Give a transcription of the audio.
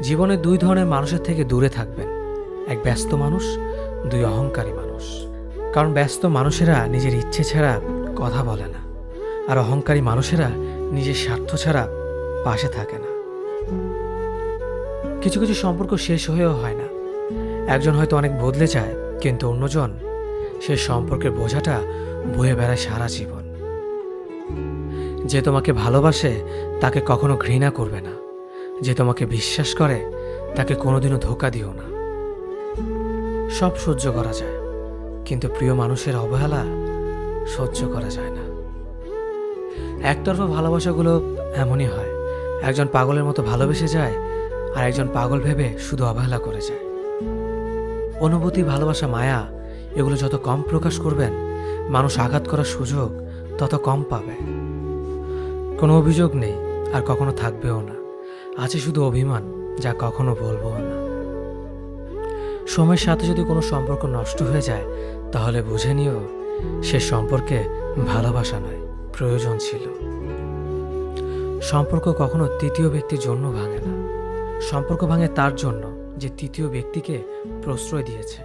জীবনে দুই ধরনের মানুষের থেকে দূরে থাকবেন, এক ব্যস্ত মানুষ, দুই অহংকারী মানুষ। কারণ ব্যস্ত মানুষেরা নিজের ইচ্ছে ছাড়া কথা বলে না, আর অহংকারী মানুষেরা নিজের স্বার্থ ছাড়া পাশে থাকে না। কিছু কিছু সম্পর্ক শেষ হয়েও হয় না। একজন হয়তো অনেক বদলে যায়, কিন্তু অন্যজন সে সম্পর্কের বোঝাটা বয়ে বেড়ায় সারা জীবন। যে তোমাকে ভালোবাসে তাকে কখনো ঘৃণা করবে না, যে তোমাকে বিশ্বাস করে তাকে কোনোদিনও ধোঁকা দিও না। সব সহ্য করা যায়, কিন্তু প্রিয় মানুষের অবহেলা সহ্য করা যায় না। একতরফা ভালোবাসাগুলো এমনই হয়, একজন পাগলের মতো ভালোবেসে যায়, আর একজন পাগল ভেবে শুধু অবহেলা করে যায়। অনুভূতি, ভালোবাসা, মায়া এগুলো যত কম প্রকাশ করবেন, মানুষ আঘাত করার সুযোগ তত কম পাবে। কোনো অভিযোগ নেই, আর কখনো থাকবেও না। আছে শুধু অভিমান, যা কখনো বলবো না। সময়ের সাথে যদি কোনো সম্পর্ক নষ্ট হয়ে যায়, তাহলে বুঝে নিও সে সম্পর্কে ভালোবাসা নয়, প্রয়োজন ছিল। সম্পর্ক কখনো তৃতীয় ব্যক্তির জন্য ভাঙে না, সম্পর্ক ভাঙে তার জন্য যে তৃতীয় ব্যক্তিকে প্রশ্রয় দিয়েছে।